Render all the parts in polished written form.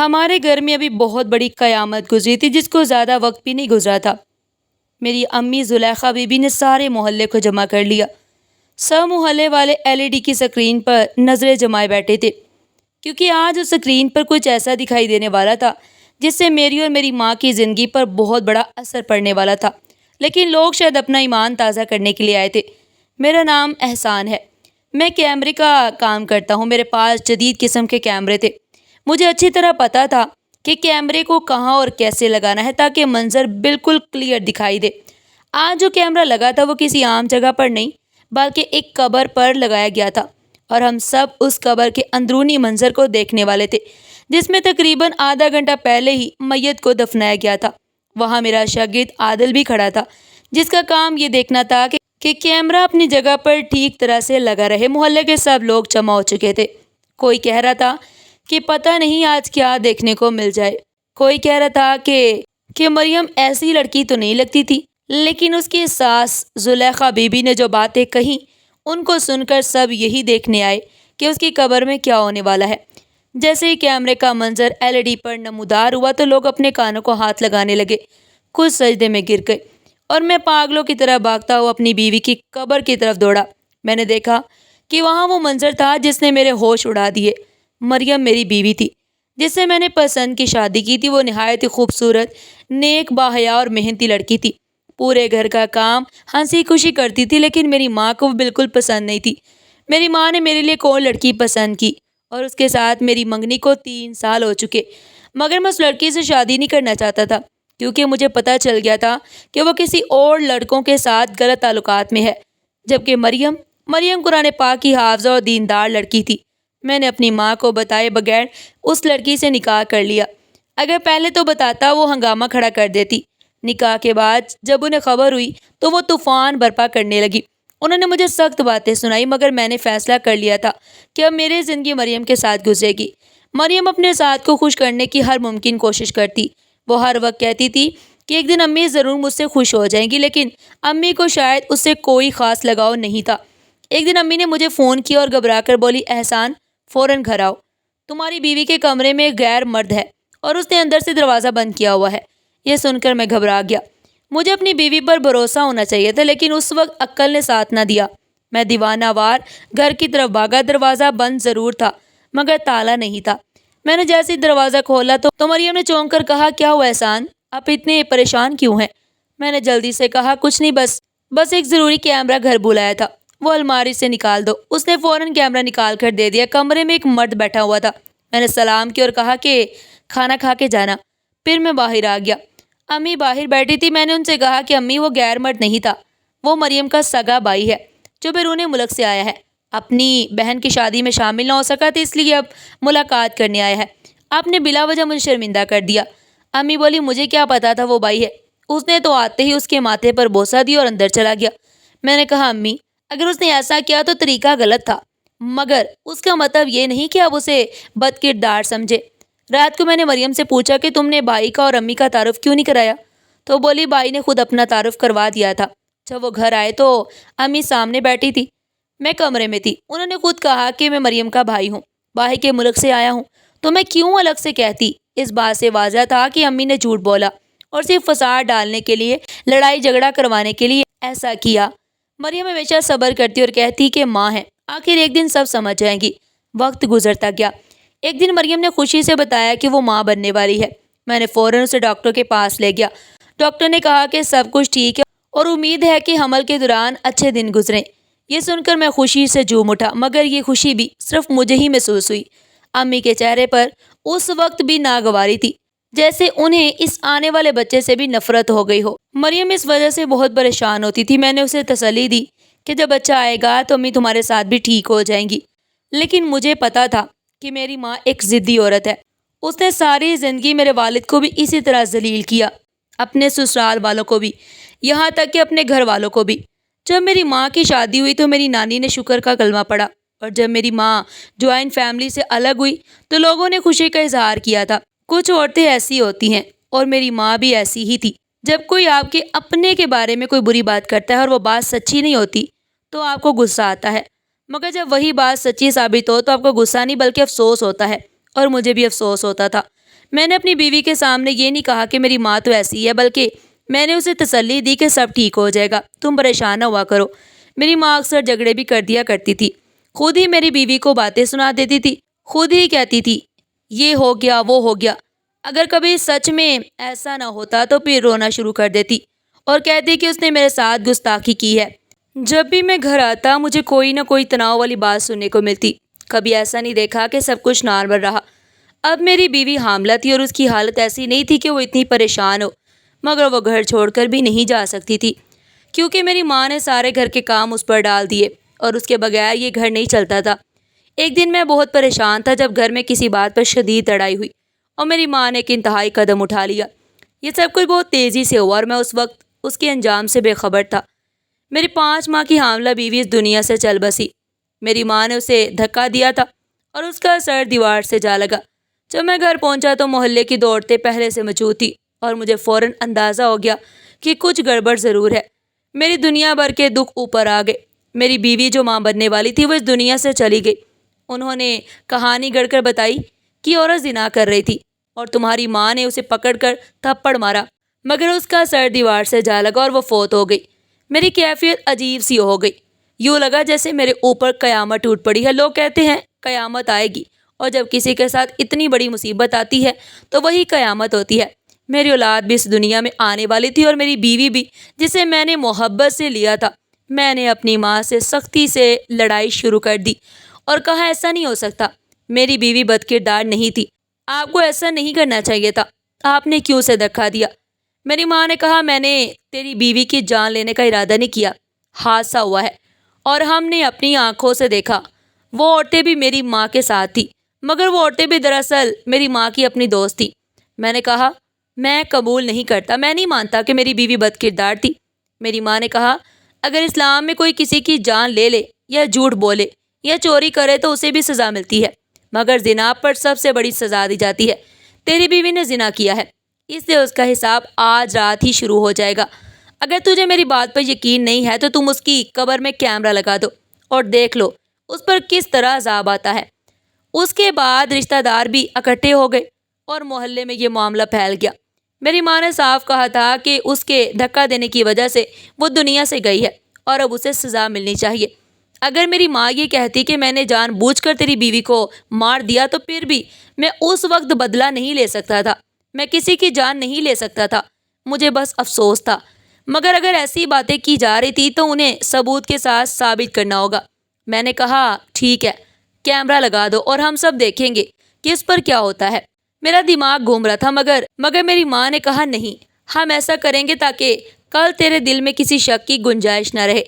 ہمارے گھر میں ابھی بہت بڑی قیامت گزری تھی جس کو زیادہ وقت بھی نہیں گزرا تھا۔ میری امی زلیخا بی بی نے سارے محلے کو جمع کر لیا۔ سب محلے والے LED کی سکرین پر نظریں جمائے بیٹھے تھے، کیونکہ آج اس سکرین پر کچھ ایسا دکھائی دینے والا تھا جس سے میری اور میری ماں کی زندگی پر بہت بڑا اثر پڑنے والا تھا۔ لیکن لوگ شاید اپنا ایمان تازہ کرنے کے لیے آئے تھے۔ میرا نام احسان ہے، میں کیمرے کا کام کرتا ہوں۔ میرے پاس جدید قسم کے کیمرے تھے۔ مجھے اچھی طرح پتا تھا کہ کیمرے کو کہاں اور کیسے لگانا ہے تاکہ منظر بالکل کلیئر دکھائی دے۔ آج جو کیمرہ لگا تھا وہ کسی عام جگہ پر نہیں بلکہ ایک قبر پر لگایا گیا تھا، اور ہم سب اس قبر کے اندرونی منظر کو دیکھنے والے تھے، جس میں تقریباً آدھا گھنٹہ پہلے ہی میت کو دفنایا گیا تھا۔ وہاں میرا شاگرد عادل بھی کھڑا تھا، جس کا کام یہ دیکھنا تھا کہ کیمرہ اپنی جگہ پر ٹھیک طرح سے لگا رہے۔ محلے کے سب لوگ جمع ہو چکے تھے۔ کوئی کہہ رہا تھا کہ پتہ نہیں آج کیا دیکھنے کو مل جائے۔ کوئی کہہ رہا تھا کہ مریم ایسی لڑکی تو نہیں لگتی تھی، لیکن اس کی ساس زلیخا بی بی نے جو باتیں کہیں ان کو سن کر سب یہی دیکھنے آئے کہ اس کی قبر میں کیا ہونے والا ہے۔ جیسے ہی کیمرے کا منظر LED پر نمودار ہوا تو لوگ اپنے کانوں کو ہاتھ لگانے لگے، کچھ سجدے میں گر گئے، اور میں پاگلوں کی طرح بھاگتا ہوا اپنی بیوی کی قبر کی طرف دوڑا۔ میں نے دیکھا کہ وہاں وہ منظر تھا جس نے میرے ہوش اڑا دیے۔ مریم میری بیوی تھی، جس سے میں نے پسند کی شادی کی تھی۔ وہ نہایت ہی خوبصورت، نیک، باحیا اور محنتی لڑکی تھی۔ پورے گھر کا کام ہنسی خوشی کرتی تھی، لیکن میری ماں کو وہ بالکل پسند نہیں تھی۔ میری ماں نے میرے لیے کوئی لڑکی پسند کی اور اس کے ساتھ میری منگنی کو 3 سال ہو چکے، مگر میں اس لڑکی سے شادی نہیں کرنا چاہتا تھا، کیونکہ مجھے پتہ چل گیا تھا کہ وہ کسی اور لڑکوں کے ساتھ غلط تعلقات میں ہے، جبکہ مریم قرآن پاک کی حافظہ اور دیندار لڑکی تھی۔ میں نے اپنی ماں کو بتائے بغیر اس لڑکی سے نکاح کر لیا۔ اگر پہلے تو بتاتا وہ ہنگامہ کھڑا کر دیتی۔ نکاح کے بعد جب انہیں خبر ہوئی تو وہ طوفان برپا کرنے لگی۔ انہوں نے مجھے سخت باتیں سنائی، مگر میں نے فیصلہ کر لیا تھا کہ اب میری زندگی مریم کے ساتھ گزرے گی۔ مریم اپنے ساتھ کو خوش کرنے کی ہر ممکن کوشش کرتی۔ وہ ہر وقت کہتی تھی کہ ایک دن امی ضرور مجھ سے خوش ہو جائیں گی، لیکن امی کو شاید اس سے کوئی خاص لگاؤ نہیں تھا۔ ایک دن امی نے مجھے فون کیا اور گھبرا کر بولی، احسان فوراً گھر آؤ، تمہاری بیوی کے کمرے میں غیر مرد ہے اور اس نے اندر سے دروازہ بند کیا ہوا ہے۔ یہ سن کر میں گھبرا گیا۔ مجھے اپنی بیوی پر بھروسہ ہونا چاہیے تھا، لیکن اس وقت عقل نے ساتھ نہ دیا۔ میں دیوانہ وار گھر کی طرف بھاگا۔ دروازہ بند ضرور تھا مگر تالا نہیں تھا۔ میں نے جیسے دروازہ کھولا تو مریم نے چونک کر کہا، کیا ہوا احسان، آپ اتنے پریشان کیوں ہیں؟ میں نے جلدی سے کہا، کچھ نہیں، بس ایک ضروری کیمرہ گھر بلایا تھا، وہ الماری سے نکال دو۔ اس نے فوراً کیمرہ نکال کر دے دیا۔ کمرے میں ایک مرد بیٹھا ہوا تھا۔ میں نے سلام کیا اور کہا کہ کھانا کھا کے جانا۔ پھر میں باہر آ گیا۔ امی باہر بیٹھی تھی۔ میں نے ان سے کہا کہ امی وہ غیر مرد نہیں تھا، وہ مریم کا سگا بھائی ہے جو بیرون ملک سے آیا ہے، اپنی بہن کی شادی میں شامل نہ ہو سکا تھا، اس لیے اب ملاقات کرنے آیا ہے۔ آپ نے بلا وجہ مجھے شرمندہ کر دیا۔ امی بولی، مجھے کیا پتا تھا وہ بھائی ہے، اس نے تو آتے ہی اس کے ماتھے پر بوسہ دیا اور اندر چلا گیا۔ میں نے کہا، امی اگر اس نے ایسا کیا تو طریقہ غلط تھا، مگر اس کا مطلب یہ نہیں کہ اب اسے بد کردار سمجھے۔ رات کو میں نے مریم سے پوچھا کہ تم نے بھائی کا اور امی کا تعارف کیوں نہیں کرایا؟ تو بولی، بھائی نے خود اپنا تعارف کروا دیا تھا۔ جب وہ گھر آئے تو امی سامنے بیٹھی تھی، میں کمرے میں تھی۔ انہوں نے خود کہا کہ میں مریم کا بھائی ہوں، باہر کے ملک سے آیا ہوں، تو میں کیوں الگ سے کہتی؟ اس بات سے واضح تھا کہ امی نے جھوٹ بولا اور صرف فساد ڈالنے کے لیے، لڑائی جھگڑا کروانے کے لیے ایسا کیا۔ مریم ہمیشہ صبر کرتی اور کہتی کہ ماں ہے، آخر ایک دن سب سمجھ جائیں گی۔ وقت گزرتا گیا۔ ایک دن مریم نے خوشی سے بتایا کہ وہ ماں بننے والی ہے۔ میں نے فوراً اسے ڈاکٹر کے پاس لے گیا۔ ڈاکٹر نے کہا کہ سب کچھ ٹھیک ہے اور امید ہے کہ حمل کے دوران اچھے دن گزریں۔ یہ سن کر میں خوشی سے جھوم اٹھا، مگر یہ خوشی بھی صرف مجھے ہی محسوس ہوئی۔ امی کے چہرے پر اس وقت بھی ناگواری تھی، جیسے انہیں اس آنے والے بچے سے بھی نفرت ہو گئی ہو۔ مریم اس وجہ سے بہت پریشان ہوتی تھی۔ میں نے اسے تسلی دی کہ جب بچہ آئے گا تو امی تمہارے ساتھ بھی ٹھیک ہو جائیں گی، لیکن مجھے پتا تھا کہ میری ماں ایک ضدی عورت ہے۔ اس نے ساری زندگی میرے والد کو بھی اسی طرح ذلیل کیا، اپنے سسرال والوں کو بھی، یہاں تک کہ اپنے گھر والوں کو بھی۔ جب میری ماں کی شادی ہوئی تو میری نانی نے شکر کا کلمہ پڑھا، اور جب میری ماں جوائنٹ فیملی سے الگ ہوئی تو لوگوں نے خوشی کا اظہار کیا تھا۔ کچھ عورتیں ایسی ہوتی ہیں، اور میری ماں بھی ایسی ہی تھی۔ جب کوئی آپ کے اپنے کے بارے میں کوئی بری بات کرتا ہے اور وہ بات سچی نہیں ہوتی تو آپ کو غصہ آتا ہے، مگر جب وہی بات سچی ثابت ہو تو آپ کو غصہ نہیں بلکہ افسوس ہوتا ہے، اور مجھے بھی افسوس ہوتا تھا۔ میں نے اپنی بیوی کے سامنے یہ نہیں کہا کہ میری ماں تو ایسی ہے، بلکہ میں نے اسے تسلی دی کہ سب ٹھیک ہو جائے گا، تم پریشان نہ ہوا کرو۔ میری ماں اکثر جھگڑے بھی کر دیا کرتی تھی، خود ہی میری بیوی کو باتیں سنا دیتی تھی، خود ہی کہتی تھی یہ ہو گیا وہ ہو گیا۔ اگر کبھی سچ میں ایسا نہ ہوتا تو پھر رونا شروع کر دیتی اور کہتی کہ اس نے میرے ساتھ گستاخی کی ہے۔ جب بھی میں گھر آتا مجھے کوئی نہ کوئی تناؤ والی بات سننے کو ملتی، کبھی ایسا نہیں دیکھا کہ سب کچھ نارمل رہا۔ اب میری بیوی حاملہ تھی اور اس کی حالت ایسی نہیں تھی کہ وہ اتنی پریشان ہو، مگر وہ گھر چھوڑ کر بھی نہیں جا سکتی تھی کیونکہ میری ماں نے سارے گھر کے کام اس پر ڈال دیے اور اس کے بغیر یہ گھر نہیں چلتا تھا۔ ایک دن میں بہت پریشان تھا جب گھر میں کسی بات پر شدید لڑائی ہوئی اور میری ماں نے ایک انتہائی قدم اٹھا لیا۔ یہ سب کچھ بہت تیزی سے ہوا اور میں اس وقت اس کے انجام سے بے خبر تھا۔ میری 5 ماہ کی حاملہ بیوی اس دنیا سے چل بسی۔ میری ماں نے اسے دھکا دیا تھا اور اس کا سر دیوار سے جا لگا۔ جب میں گھر پہنچا تو محلے کی عورتیں پہلے سے موجود تھی اور مجھے فوراً اندازہ ہو گیا کہ کچھ گڑبڑ ضرور ہے۔ میری دنیا بھر کے دکھ اوپر آ گئے۔ میری بیوی جو ماں بننے والی تھی وہ اس دنیا سے چلی گئی۔ انہوں نے کہانی گڑھ کر بتائی کہ عورت زنا کر رہی تھی اور تمہاری ماں نے اسے پکڑ کر تھپڑ مارا، مگر اس کا سر دیوار سے جا لگا اور وہ فوت ہو گئی۔ میری کیفیت عجیب سی ہو گئی، یوں لگا جیسے میرے اوپر قیامت ٹوٹ پڑی ہے۔ لوگ کہتے ہیں قیامت آئے گی، اور جب کسی کے ساتھ اتنی بڑی مصیبت آتی ہے تو وہی قیامت ہوتی ہے۔ میری اولاد بھی اس دنیا میں آنے والی تھی اور میری بیوی بھی، جسے میں نے محبت سے لیا تھا۔ میں نے اپنی ماں سے سختی سے لڑائی شروع کر دی اور کہا ایسا نہیں ہو سکتا، میری بیوی بد کردار نہیں تھی، آپ کو ایسا نہیں کرنا چاہیے تھا، آپ نے کیوں اسے دھکا دیا؟ میری ماں نے کہا میں نے تیری بیوی کی جان لینے کا ارادہ نہیں کیا، حادثہ ہوا ہے اور ہم نے اپنی آنکھوں سے دیکھا۔ وہ عورتیں بھی میری ماں کے ساتھ تھیں، مگر وہ عورتیں بھی دراصل میری ماں کی اپنی دوست تھیں۔ میں نے کہا میں قبول نہیں کرتا، میں نہیں مانتا کہ میری بیوی بد کردار تھی۔ میری ماں نے کہا اگر اسلام میں کوئی کسی کی جان لے لے یا جھوٹ بولے یا چوری کرے تو اسے بھی سزا ملتی ہے، مگر زنا پر سب سے بڑی سزا دی جاتی ہے۔ تیری بیوی نے زنا کیا ہے، اس لیے اس کا حساب آج رات ہی شروع ہو جائے گا۔ اگر تجھے میری بات پر یقین نہیں ہے تو تم اس کی قبر میں کیمرہ لگا دو اور دیکھ لو اس پر کس طرح عذاب آتا ہے۔ اس کے بعد رشتہ دار بھی اکٹھے ہو گئے اور محلے میں یہ معاملہ پھیل گیا۔ میری ماں نے صاف کہا تھا کہ اس کے دھکا دینے کی وجہ سے وہ دنیا سے گئی ہے اور اب اسے سزا ملنی چاہیے۔ اگر میری ماں یہ کہتی کہ میں نے جان بوجھ کر تیری بیوی کو مار دیا تو پھر بھی میں اس وقت بدلہ نہیں لے سکتا تھا، میں کسی کی جان نہیں لے سکتا تھا، مجھے بس افسوس تھا۔ مگر اگر ایسی باتیں کی جا رہی تھی تو انہیں ثبوت کے ساتھ ثابت کرنا ہوگا۔ میں نے کہا ٹھیک ہے، کیمرہ لگا دو اور ہم سب دیکھیں گے کہ اس پر کیا ہوتا ہے۔ میرا دماغ گھوم رہا تھا مگر میری ماں نے کہا نہیں، ہم ایسا کریں گے تاکہ کل تیرے دل میں کسی شک کی گنجائش نہ رہے،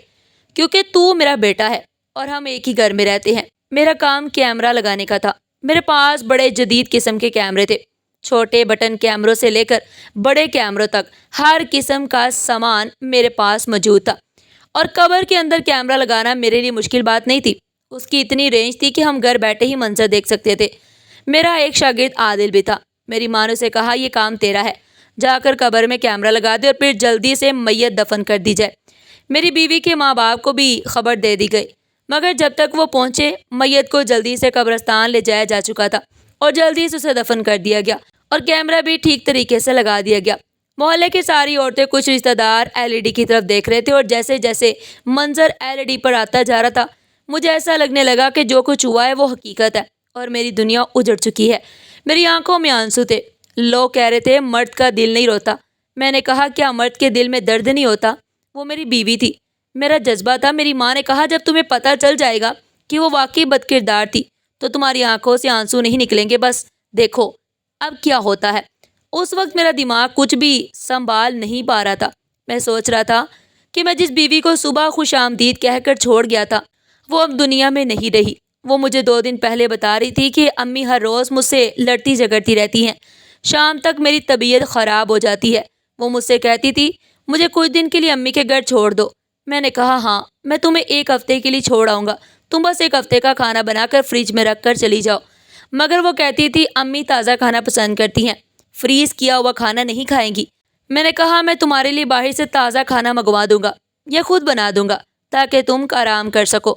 کیونکہ تو میرا بیٹا ہے اور ہم ایک ہی گھر میں رہتے ہیں۔ میرا کام کیمرہ لگانے کا تھا۔ میرے پاس بڑے جدید قسم کے کیمرے تھے، چھوٹے بٹن کیمروں سے لے کر بڑے کیمروں تک ہر قسم کا سامان میرے پاس موجود تھا، اور قبر کے اندر کیمرہ لگانا میرے لیے مشکل بات نہیں تھی۔ اس کی اتنی رینج تھی کہ ہم گھر بیٹھے ہی منظر دیکھ سکتے تھے۔ میرا ایک شاگرد عادل بھی تھا۔ میری ماں نے اسے کہا یہ کام تیرا ہے، جا کر قبر میں کیمرہ لگا دے اور پھر جلدی سے میت دفن کر دی جائے۔ میری بیوی کے ماں باپ کو بھی خبر دے دی گئی، مگر جب تک وہ پہنچے میت کو جلدی سے قبرستان لے جایا جا چکا تھا اور جلدی سے اسے دفن کر دیا گیا اور کیمرہ بھی ٹھیک طریقے سے لگا دیا گیا۔ محلے کی ساری عورتیں، کچھ رشتہ دار LED کی طرف دیکھ رہے تھے اور جیسے جیسے منظر LED پر آتا جا رہا تھا مجھے ایسا لگنے لگا کہ جو کچھ ہوا ہے وہ حقیقت ہے اور میری دنیا اجڑ چکی ہے۔ میری آنکھوں میں آنسو تھے۔ لوگ کہہ رہے تھے مرد کا دل نہیں روتا۔ میں نے کہا کیا مرد کے دل میں درد نہیں ہوتا؟ وہ میری بیوی تھی، میرا جذبہ تھا۔ میری ماں نے کہا جب تمہیں پتہ چل جائے گا کہ وہ واقعی بد کردار تھی تو تمہاری آنکھوں سے آنسو نہیں نکلیں گے، بس دیکھو اب کیا ہوتا ہے۔ اس وقت میرا دماغ کچھ بھی سنبھال نہیں پا رہا تھا۔ میں سوچ رہا تھا کہ میں جس بیوی کو صبح خوش آمدید کہہ کر چھوڑ گیا تھا وہ اب دنیا میں نہیں رہی۔ وہ مجھے 2 دن پہلے بتا رہی تھی کہ امی ہر روز مجھ سے لڑتی جھگڑتی رہتی ہیں، شام تک میری طبیعت خراب ہو جاتی ہے۔ وہ مجھ سے کہتی تھی مجھے کچھ دن کے لیے امی کے گھر چھوڑ دو۔ میں نے کہا ہاں، میں تمہیں 1 ہفتے کے لیے چھوڑ آؤں گا، تم بس 1 ہفتے کا کھانا بنا کر فریج میں رکھ کر چلی جاؤ۔ مگر وہ کہتی تھی امی تازہ کھانا پسند کرتی ہیں، فریز کیا ہوا کھانا نہیں کھائیں گی۔ میں نے کہا میں تمہارے لیے باہر سے تازہ کھانا منگوا دوں گا یا خود بنا دوں گا تاکہ تم آرام کر سکو۔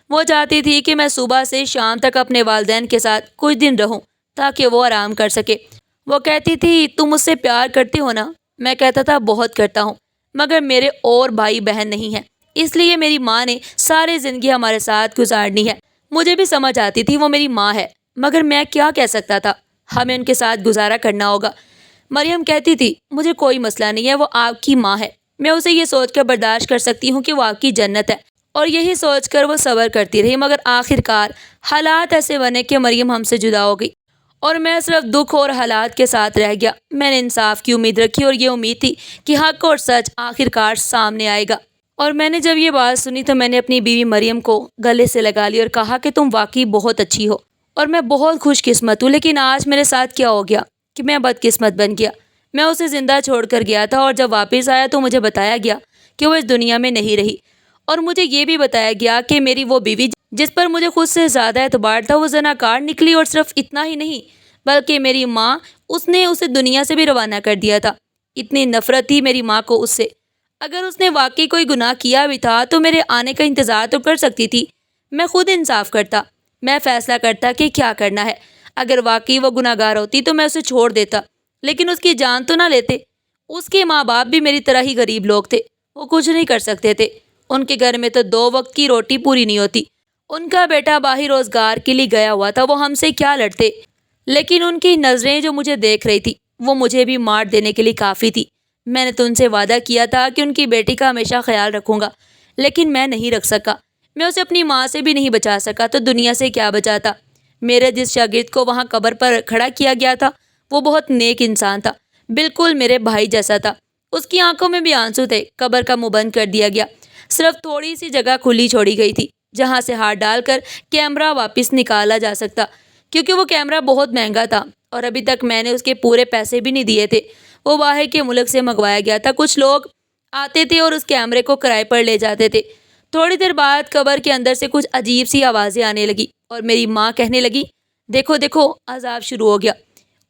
وہ چاہتی تھی کہ میں صبح سے شام تک اپنے والدین کے ساتھ کچھ دن رہوں تاکہ وہ آرام کر سکے۔ وہ کہتی تھی تم مجھ سے پیار کرتی ہو نا؟ میں کہتا تھا بہت کرتا ہوں، مگر میرے اور بھائی بہن نہیں ہیں، اس لیے میری ماں نے ساری زندگی ہمارے ساتھ گزارنی ہے۔ مجھے بھی سمجھ آتی تھی وہ میری ماں ہے، مگر میں کیا کہہ سکتا تھا، ہمیں ان کے ساتھ گزارا کرنا ہوگا۔ مریم کہتی تھی مجھے کوئی مسئلہ نہیں ہے، وہ آپ کی ماں ہے، میں اسے یہ سوچ کر برداشت کر سکتی ہوں کہ وہ آپ کی جنت ہے، اور یہی سوچ کر وہ صبر کرتی رہی، مگر آخر کار حالات ایسے بنے کہ مریم ہم سے جدا ہو گئی اور میں صرف دکھ اور حالات کے ساتھ رہ گیا۔ میں نے انصاف کی امید رکھی اور یہ امید تھی کہ حق اور سچ آخر کار سامنے آئے گا۔ اور میں نے جب یہ بات سنی تو میں نے اپنی بیوی مریم کو گلے سے لگا لی اور کہا کہ تم واقعی بہت اچھی ہو اور میں بہت خوش قسمت ہوں، لیکن آج میرے ساتھ کیا ہو گیا کہ میں بدقسمت بن گیا۔ میں اسے زندہ چھوڑ کر گیا تھا اور جب واپس آیا تو مجھے بتایا گیا کہ وہ اس دنیا میں نہیں رہی، اور مجھے یہ بھی بتایا گیا کہ میری وہ بیوی جس پر مجھے خود سے زیادہ اعتبار تھا وہ زناکار نکلی، اور صرف اتنا ہی نہیں بلکہ میری ماں اس نے اسے دنیا سے بھی روانہ کر دیا تھا۔ اتنی نفرت تھی میری ماں کو اس سے۔ اگر اس نے واقعی کوئی گناہ کیا بھی تھا تو میرے آنے کا انتظار تو کر سکتی تھی، میں خود انصاف کرتا، میں فیصلہ کرتا کہ کیا کرنا ہے۔ اگر واقعی وہ گناہ گار ہوتی تو میں اسے چھوڑ دیتا، لیکن اس کی جان تو نہ لیتے۔ اس کے ماں باپ بھی میری طرح ہی غریب لوگ تھے، وہ کچھ نہیں کر سکتے تھے، ان کے گھر میں تو 2 وقت کی روٹی پوری نہیں ہوتی۔ ان کا بیٹا باہر روزگار کے لیے گیا ہوا تھا، وہ ہم سے کیا لڑتے، لیکن ان کی نظریں جو مجھے دیکھ رہی تھی وہ مجھے بھی مار دینے کے لیے کافی تھی۔ میں نے تو ان سے وعدہ کیا تھا کہ ان کی بیٹی کا ہمیشہ خیال رکھوں گا، لیکن میں نہیں رکھ سکا۔ میں اسے اپنی ماں سے بھی نہیں بچا سکا تو دنیا سے کیا بچاتا۔ میرے جس شاگرد کو وہاں قبر پر کھڑا کیا گیا تھا وہ بہت نیک انسان تھا، بالکل میرے بھائی جیسا تھا۔ اس کی آنکھوں میں بھی آنسو تھے۔ قبر کا منہ بند کر دیا گیا، صرف تھوڑی سی جگہ کھلی چھوڑی گئی تھی جہاں سے ہاتھ ڈال کر کیمرہ واپس نکالا جا سکتا، کیونکہ وہ کیمرہ بہت مہنگا تھا اور ابھی تک میں نے اس کے پورے پیسے بھی نہیں دیے تھے۔ وہ باہر کے ملک سے منگوایا گیا تھا۔ کچھ لوگ آتے تھے اور اس کیمرے کو کرائے پر لے جاتے تھے۔ تھوڑی دیر بعد قبر کے اندر سے کچھ عجیب سی آوازیں آنے لگی اور میری ماں کہنے لگی دیکھو دیکھو عذاب شروع ہو گیا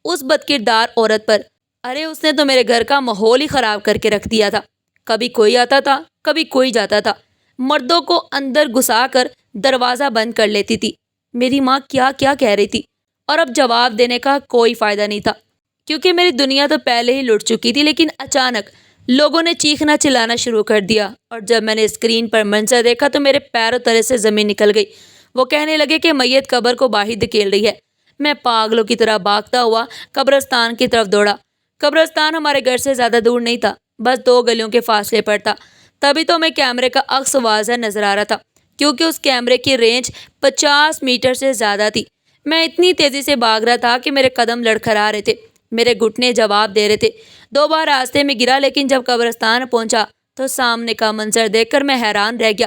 اس بدکردار عورت پر۔ ارے اس نے تو میرے گھر کا ماحول ہی خراب کر کے رکھ دیا تھا۔ کبھی کوئی آتا تھا، کبھی کوئی جاتا تھا، مردوں کو اندر گھسا کر دروازہ بند کر لیتی تھی۔ میری ماں کیا کیا کہہ رہی تھی اور اب جواب دینے کا کوئی فائدہ نہیں تھا، کیونکہ میری دنیا تو پہلے ہی لٹ چکی تھی۔ لیکن اچانک لوگوں نے چیخنا چلانا شروع کر دیا اور جب میں نے اسکرین پر منظر دیکھا تو میرے پیروں تلے سے زمین نکل گئی۔ وہ کہنے لگے کہ میت قبر کو باہر دھکیل رہی ہے۔ میں پاگلوں کی طرح بھاگتا ہوا قبرستان کی طرف دوڑا۔ قبرستان ہمارے گھر سے زیادہ دور نہیں تھا، بس 2 گلیوں کے فاصلے پر تھا۔ تبھی تو ہمیں کیمرے کا عکس واضح نظر آ رہا تھا، کیونکہ اس کیمرے کی رینج 50 میٹر سے زیادہ تھی۔ میں اتنی تیزی سے بھاگ رہا تھا کہ میرے قدم لڑکھڑا رہے تھے، میرے گھٹنے جواب دے رہے تھے۔ 2 بار راستے میں گرا، لیکن جب قبرستان پہنچا تو سامنے کا منظر دیکھ کر میں حیران رہ گیا۔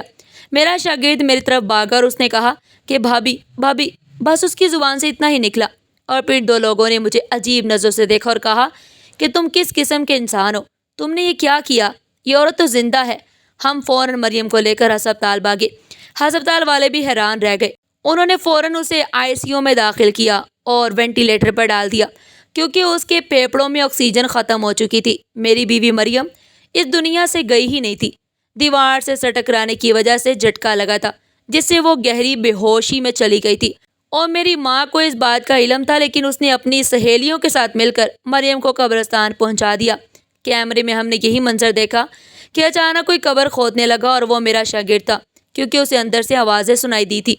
میرا شاگرد میری طرف بھاگا اور اس نے کہا کہ بھابی بھابی، بس اس کی زبان سے اتنا ہی نکلا، اور پھر 2 لوگوں نے مجھے عجیب نظروں سے دیکھا اور کہا کہ تم کس قسم کے انسان ہو، تم نے یہ کیا کیا، یہ عورت تو زندہ ہے۔ ہم فوراً مریم کو لے کر ہسپتال بھاگے۔ ہسپتال والے بھی حیران رہ گئے۔ انہوں نے فوراً اسے ICU میں داخل کیا اور وینٹیلیٹر پر ڈال دیا، کیونکہ اس کے پھیپھڑوں میں آکسیجن ختم ہو چکی تھی۔ میری بیوی مریم اس دنیا سے گئی ہی نہیں تھی۔ دیوار سے سٹکرانے کی وجہ سے جھٹکا لگا تھا، جس سے وہ گہری بے ہوشی میں چلی گئی تھی، اور میری ماں کو اس بات کا علم تھا، لیکن اس نے اپنی سہیلیوں کے ساتھ مل کر مریم کو قبرستان پہنچا دیا۔ کیمرے میں ہم نے یہی منظر دیکھا کہ اچانک کوئی قبر کھودنے لگا اور وہ میرا شاگرد تھا، کیونکہ اسے اندر سے آوازیں سنائی دی تھی۔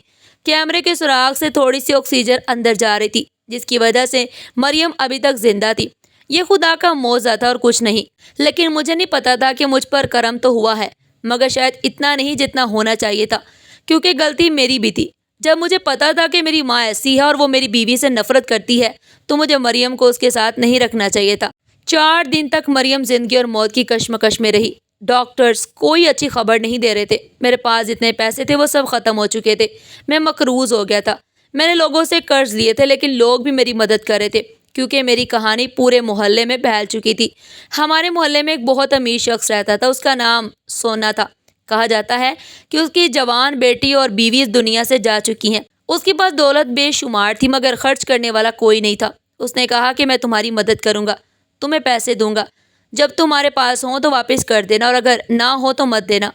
کیمرے کے سوراخ سے تھوڑی سی آکسیجن اندر جا رہی تھی، جس کی وجہ سے مریم ابھی تک زندہ تھی۔ یہ خدا کا معجزہ تھا اور کچھ نہیں، لیکن مجھے نہیں پتا تھا کہ مجھ پر کرم تو ہوا ہے، مگر شاید اتنا نہیں جتنا ہونا چاہیے تھا، کیونکہ غلطی میری بھی تھی۔ جب مجھے پتا تھا کہ میری ماں ایسی ہے اور وہ میری بیوی سے نفرت کرتی ہے تو مجھے مریم کو اس کے ساتھ نہیں رکھنا چاہیے تھا۔ 4 دن تک مریم زندگی اور موت کی کشمکش میں رہی۔ ڈاکٹرز کوئی اچھی خبر نہیں دے رہے تھے۔ میرے پاس جتنے پیسے تھے وہ سب ختم ہو چکے تھے۔ میں مقروض ہو گیا تھا۔ میں نے لوگوں سے قرض لیے تھے، لیکن لوگ بھی میری مدد کر رہے تھے، کیونکہ میری کہانی پورے محلے میں پھیل چکی تھی۔ ہمارے محلے میں ایک بہت امیر شخص رہتا تھا، اس کا نام سونا تھا۔ کہا جاتا ہے کہ اس کی جوان بیٹی اور بیوی اس دنیا سے جا چکی ہیں۔ اس کے پاس دولت بے شمار تھی، مگر خرچ کرنے والا کوئی نہیں تھا۔ اس نے کہا کہ میں تمہاری مدد کروں گا، تمہیں پیسے دوں گا، جب تمہارے پاس ہوں تو واپس کر دینا، اور اگر نہ ہو تو مت دینا۔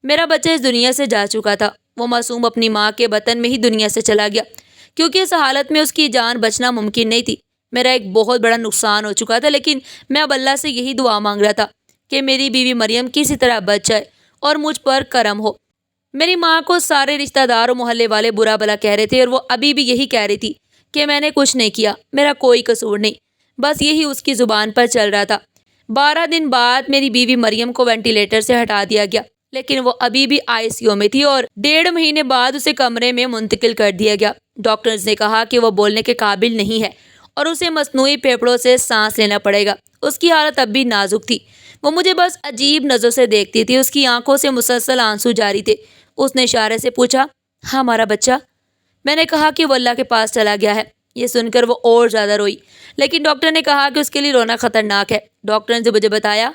میرا بچہ اس دنیا سے جا چکا تھا۔ وہ معصوم اپنی ماں کے بطن میں ہی دنیا سے چلا گیا، کیونکہ اس حالت میں اس کی جان بچنا ممکن نہیں تھی۔ میرا ایک بہت بڑا نقصان ہو چکا تھا، لیکن میں اب اللہ سے یہی دعا مانگ رہا تھا کہ میری بیوی مریم کسی طرح بچ جائے اور مجھ پر کرم ہو۔ میری ماں کو سارے رشتہ دار اور محلے والے برا بھلا کہہ رہے تھے، اور وہ ابھی بھی یہی کہہ رہی تھی کہ میں نے کچھ نہیں کیا، میرا کوئی قصور نہیں، بس یہی اس کی زبان پر چل رہا تھا۔ 12 دن بعد میری بیوی مریم کو وینٹیلیٹر سے ہٹا دیا گیا، لیکن وہ ابھی بھی ICU میں تھی، اور 1.5 مہینے بعد اسے کمرے میں منتقل کر دیا گیا۔ ڈاکٹرز نے کہا کہ وہ بولنے کے قابل نہیں ہے اور اسے مصنوعی پھیپھڑوں سے سانس لینا پڑے گا۔ اس کی حالت اب بھی نازک تھی۔ وہ مجھے بس عجیب نظروں سے دیکھتی تھی، اس کی آنکھوں سے مسلسل آنسو جاری تھے۔ اس نے اشارے سے پوچھا، ہمارا بچہ؟ میں نے کہا کہ وہ اللہ کے پاس چلا گیا ہے۔ یہ سن کر وہ اور زیادہ روئی، لیکن ڈاکٹر نے کہا کہ اس کے لیے رونا خطرناک ہے۔ ڈاکٹر نے مجھے بتایا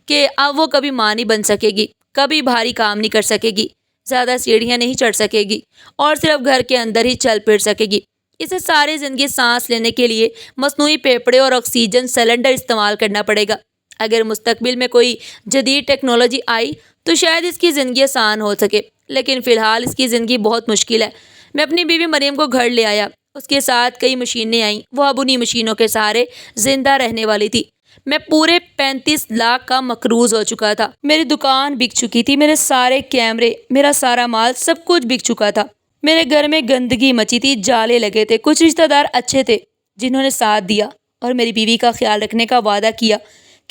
کہ اب وہ کبھی ماں نہیں بن سکے گی، کبھی بھاری کام نہیں کر سکے گی، زیادہ سیڑھیاں نہیں چڑھ سکے گی، اور صرف گھر کے اندر ہی چل پھر سکے گی۔ اسے ساری زندگی سانس لینے کے لیے مصنوعی پھیپھڑے اور آکسیجن سلنڈر استعمال کرنا پڑے گا۔ اگر مستقبل میں کوئی جدید ٹیکنالوجی آئی تو شاید اس کی زندگی آسان ہو سکے، لیکن فی الحال اس کی زندگی بہت مشکل ہے۔ میں اپنی بیوی مریم کو گھر لے آیا۔ اس کے ساتھ کئی مشینیں آئیں، وہ اب انہی مشینوں کے سہارے زندہ رہنے والی تھی۔ میں پورے 35 لاکھ کا مقروض ہو چکا تھا۔ میری دکان بک چکی تھی، میرے سارے کیمرے، میرا سارا مال، سب کچھ بک چکا تھا۔ میرے گھر میں گندگی مچی تھی، جالے لگے تھے۔ کچھ رشتہ دار اچھے تھے جنہوں نے ساتھ دیا اور میری بیوی کا خیال رکھنے کا وعدہ کیا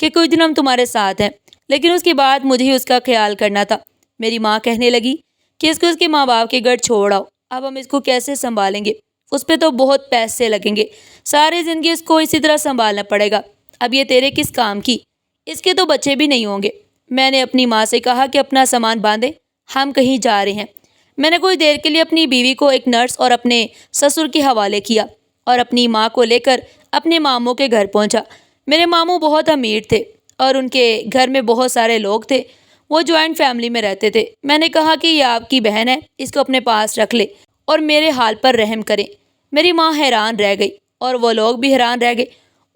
کہ کچھ دن ہم تمہارے ساتھ ہیں، لیکن اس کے بعد مجھے ہی اس کا خیال کرنا تھا۔ میری ماں کہنے لگی کہ اس کو اس کے ماں باپ کے گھر چھوڑ آؤ، اب ہم اس کو کیسے سنبھالیں گے؟ اس پہ تو بہت پیسے لگیں گے، ساری زندگی اس کو اسی طرح سنبھالنا پڑے گا، اب یہ تیرے کس کام کی؟ اس کے تو بچے بھی نہیں ہوں گے۔ میں نے اپنی ماں سے کہا کہ اپنا سامان باندھیں، ہم کہیں جا رہے ہیں۔ میں نے کچھ دیر کے لیے اپنی بیوی کو ایک نرس اور اپنے سسر کے حوالے کیا اور اپنی ماں کو لے کر اپنے ماموں کے گھر پہنچا۔ میرے ماموں بہت امیر تھے اور ان کے گھر میں بہت سارے لوگ تھے، وہ جوائنٹ فیملی میں رہتے تھے۔ میں نے کہا کہ یہ آپ کی بہن ہے، اس کو اپنے پاس رکھ لے اور میرے حال پر رحم کریں۔ میری ماں حیران رہ گئی اور وہ لوگ بھی حیران رہ گئے،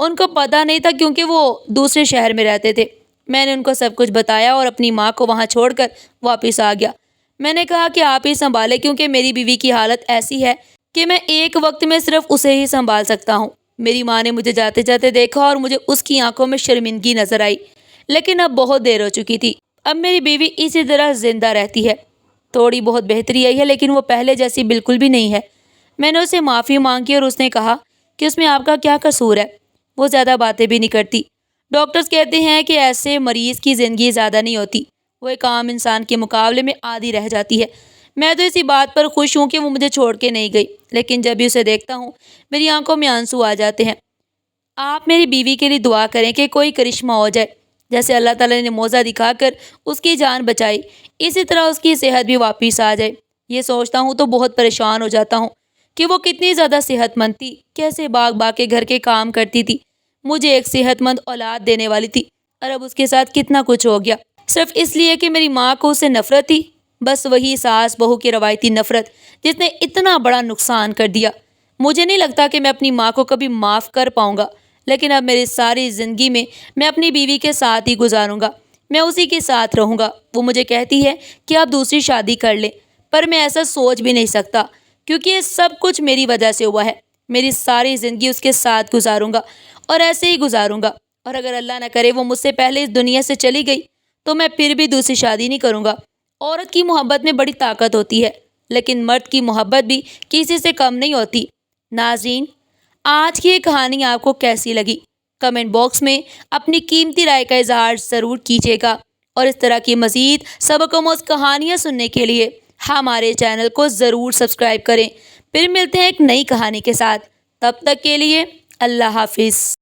ان کو پتہ نہیں تھا کیونکہ وہ دوسرے شہر میں رہتے تھے۔ میں نے ان کو سب کچھ بتایا اور اپنی ماں کو وہاں چھوڑ کر واپس آ گیا۔ میں نے کہا کہ آپ ہی سنبھالیں، کیونکہ میری بیوی کی حالت ایسی ہے کہ میں ایک وقت میں صرف اسے ہی سنبھال سکتا ہوں۔ میری ماں نے مجھے جاتے جاتے دیکھا اور مجھے اس کی آنکھوں میں شرمندگی نظر آئی، لیکن اب بہت دیر ہو چکی تھی۔ اب میری بیوی اسی طرح زندہ رہتی ہے، تھوڑی بہت بہتری آئی ہے، لیکن وہ پہلے جیسی بالکل بھی نہیں ہے۔ میں نے اسے معافی مانگی اور اس نے کہا کہ اس میں آپ کا کیا قصور ہے، وہ زیادہ باتیں بھی نہیں کرتی۔ ڈاکٹرز کہتے ہیں کہ ایسے مریض کی زندگی زیادہ نہیں ہوتی، وہ ایک عام انسان کے مقابلے میں آدھی رہ جاتی ہے۔ میں تو اسی بات پر خوش ہوں کہ وہ مجھے چھوڑ کے نہیں گئی، لیکن جب بھی اسے دیکھتا ہوں میری آنکھوں میں آنسو آ جاتے ہیں۔ آپ میری بیوی کے لیے دعا کریں کہ کوئی کرشمہ ہو جائے، جیسے اللہ تعالیٰ نے معجزہ دکھا کر اس کی جان بچائی، اسی طرح اس کی صحت بھی واپس آ جائے۔ یہ سوچتا ہوں تو بہت پریشان ہو جاتا ہوں کہ وہ کتنی زیادہ صحت مند تھی، کیسے باغ باغ کے گھر کے کام کرتی تھی، مجھے ایک صحت مند اولاد دینے والی تھی، اور اب اس کے ساتھ کتنا کچھ ہو گیا، صرف اس لیے کہ میری ماں کو اس سے نفرت تھی۔ بس وہی ساس بہو کی روایتی نفرت جس نے اتنا بڑا نقصان کر دیا۔ مجھے نہیں لگتا کہ میں اپنی ماں کو کبھی معاف کر پاؤں گا، لیکن اب میری ساری زندگی میں اپنی بیوی کے ساتھ ہی گزاروں گا، میں اسی کے ساتھ رہوں گا۔ وہ مجھے کہتی ہے کہ آپ دوسری شادی کر لیں، پر میں ایسا سوچ بھی نہیں سکتا، کیونکہ یہ سب کچھ میری وجہ سے ہوا ہے۔ میری ساری زندگی اس کے ساتھ گزاروں گا اور ایسے ہی گزاروں گا، اور اگر اللہ نہ کرے وہ مجھ سے پہلے اس دنیا سے چلی گئی تو میں پھر بھی دوسری شادی نہیں کروں گا۔ عورت کی محبت میں بڑی طاقت ہوتی ہے، لیکن مرد کی محبت بھی کسی سے کم نہیں ہوتی۔ ناظرین، آج کی یہ کہانی آپ کو کیسی لگی؟ کمنٹ باکس میں اپنی قیمتی رائے کا اظہار ضرور کیجیے گا، اور اس طرح کی مزید سبق آموز کہانیاں سننے کے لیے ہمارے چینل کو ضرور سبسکرائب کریں۔ پھر ملتے ہیں ایک نئی کہانی کے ساتھ، تب تک کے لیے اللہ حافظ۔